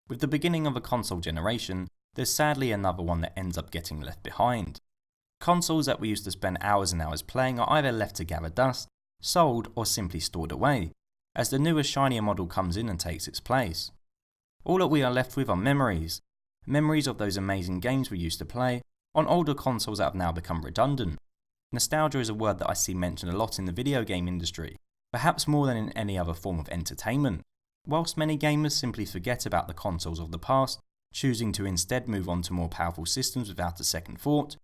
With the beginning of a console generation, there's sadly another one that ends up getting left behind. Consoles that we used to spend hours and hours playing are either left to gather dust, sold, or simply stored away, as the newer shinier model comes in and takes its place. All that we are left with are memories. Memories of those amazing games we used to play on older consoles that have now become redundant. Nostalgia is a word that I see mentioned a lot in the video game industry, perhaps more than in any other form of entertainment. Whilst many gamers simply forget about the consoles of the past, choosing to instead move on to more powerful systems without a second thought,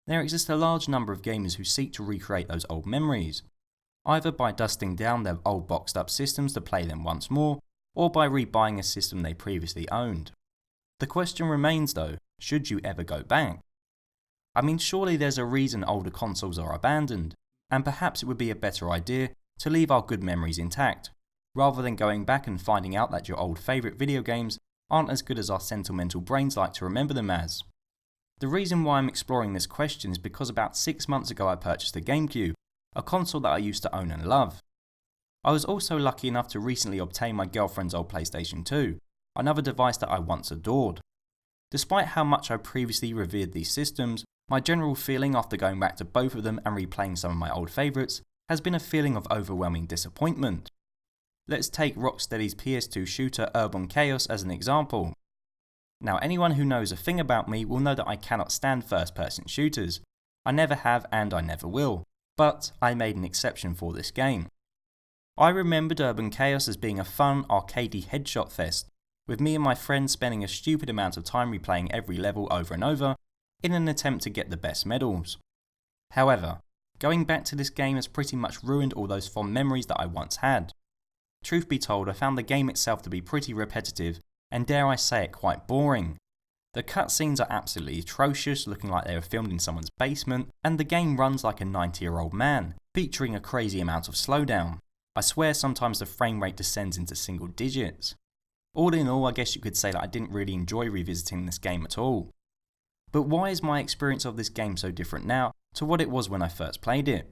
there exists a large number of gamers who seek to recreate those old memories, either by dusting down their old boxed up systems to play them once more, or by rebuying a system they previously owned. The question remains though, should you ever go back? I mean, surely there's a reason older consoles are abandoned, and perhaps it would be a better idea to leave our good memories intact, rather than going back and finding out that your old favourite video games aren't as good as our sentimental brains like to remember them as. The reason why I'm exploring this question is because about 6 months ago I purchased a GameCube, a console that I used to own and love. I was also lucky enough to recently obtain my girlfriend's old PlayStation 2, another device that I once adored. Despite how much I previously revered these systems, my general feeling after going back to both of them and replaying some of my old favourites has been a feeling of overwhelming disappointment. Let's take Rocksteady's PS2 shooter Urban Chaos as an example. Now, anyone who knows a thing about me will know that I cannot stand first-person shooters. I never have and I never will, but I made an exception for this game. I remembered Urban Chaos as being a fun, arcadey headshot fest, with me and my friends spending a stupid amount of time replaying every level over and over in an attempt to get the best medals. However, going back to this game has pretty much ruined all those fond memories that I once had. Truth be told, I found the game itself to be pretty repetitive and, dare I say it, quite boring. The cutscenes are absolutely atrocious, looking like they were filmed in someone's basement, and the game runs like a 90-year-old man, featuring a crazy amount of slowdown. I swear sometimes the frame rate descends into single digits. All in all, I guess you could say that I didn't really enjoy revisiting this game at all. But why is my experience of this game so different now to what it was when I first played it?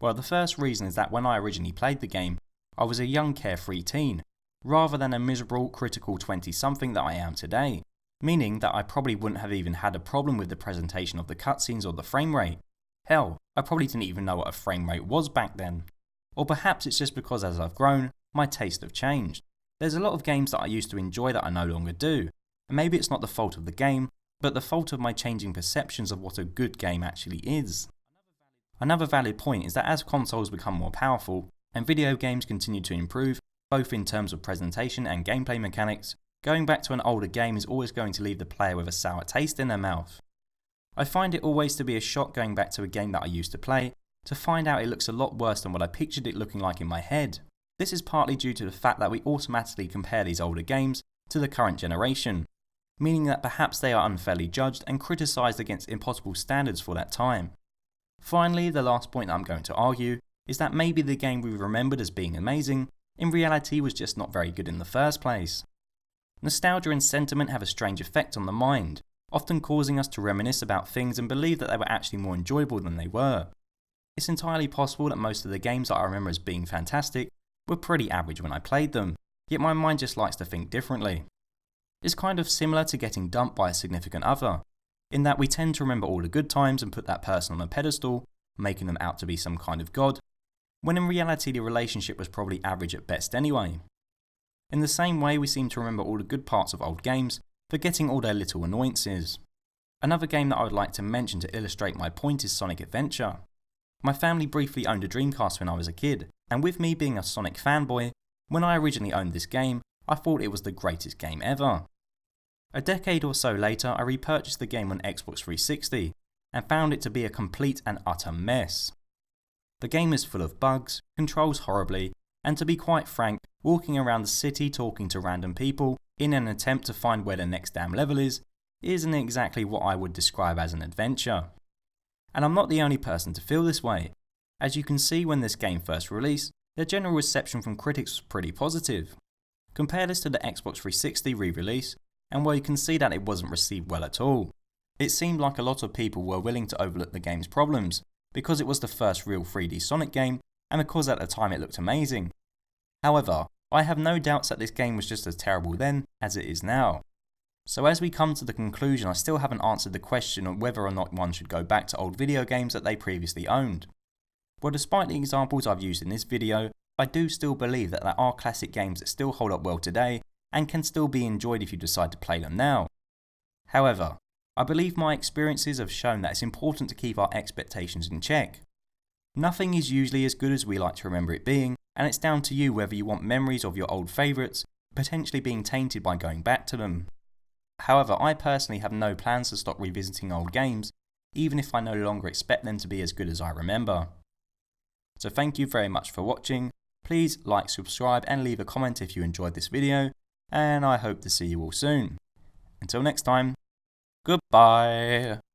Well, the first reason is that when I originally played the game, I was a young carefree teen, rather than a miserable critical 20-something that I am today, meaning that I probably wouldn't have even had a problem with the presentation of the cutscenes or the frame rate. Hell, I probably didn't even know what a frame rate was back then. Or perhaps it's just because as I've grown, my tastes have changed. There's a lot of games that I used to enjoy that I no longer do, and maybe it's not the fault of the game, but the fault of my changing perceptions of what a good game actually is. Another valid point is that as consoles become more powerful, and video games continue to improve, both in terms of presentation and gameplay mechanics, going back to an older game is always going to leave the player with a sour taste in their mouth. I find it always to be a shock going back to a game that I used to play, to find out it looks a lot worse than what I pictured it looking like in my head. This is partly due to the fact that we automatically compare these older games to the current generation, meaning that perhaps they are unfairly judged and criticised against impossible standards for that time. Finally, the last point that I'm going to argue is that maybe the game we remembered as being amazing, in reality was just not very good in the first place. Nostalgia and sentiment have a strange effect on the mind, often causing us to reminisce about things and believe that they were actually more enjoyable than they were. It's entirely possible that most of the games that I remember as being fantastic were pretty average when I played them, yet my mind just likes to think differently. It's kind of similar to getting dumped by a significant other, in that we tend to remember all the good times and put that person on a pedestal, making them out to be some kind of god, when in reality the relationship was probably average at best anyway. In the same way, we seem to remember all the good parts of old games, forgetting all their little annoyances. Another game that I would like to mention to illustrate my point is Sonic Adventure. My family briefly owned a Dreamcast when I was a kid, and with me being a Sonic fanboy, when I originally owned this game, I thought it was the greatest game ever. A decade or so later, I repurchased the game on Xbox 360, and found it to be a complete and utter mess. The game is full of bugs, controls horribly, and to be quite frank, walking around the city talking to random people in an attempt to find where the next damn level is, isn't exactly what I would describe as an adventure. And I'm not the only person to feel this way. As you can see, when this game first released, the general reception from critics was pretty positive. Compare this to the Xbox 360 re-release, and where you can see that it wasn't received well at all. It seemed like a lot of people were willing to overlook the game's problems, because it was the first real 3D Sonic game, and because at the time it looked amazing. However, I have no doubts that this game was just as terrible then as it is now. So as we come to the conclusion, I still haven't answered the question of whether or not one should go back to old video games that they previously owned. Well, despite the examples I've used in this video, I do still believe that there are classic games that still hold up well today and can still be enjoyed if you decide to play them now. However, I believe my experiences have shown that it's important to keep our expectations in check. Nothing is usually as good as we like to remember it being, and it's down to you whether you want memories of your old favourites potentially being tainted by going back to them. However, I personally have no plans to stop revisiting old games, even if I no longer expect them to be as good as I remember. So thank you very much for watching. Please like, subscribe and leave a comment if you enjoyed this video, and I hope to see you all soon. Until next time, goodbye!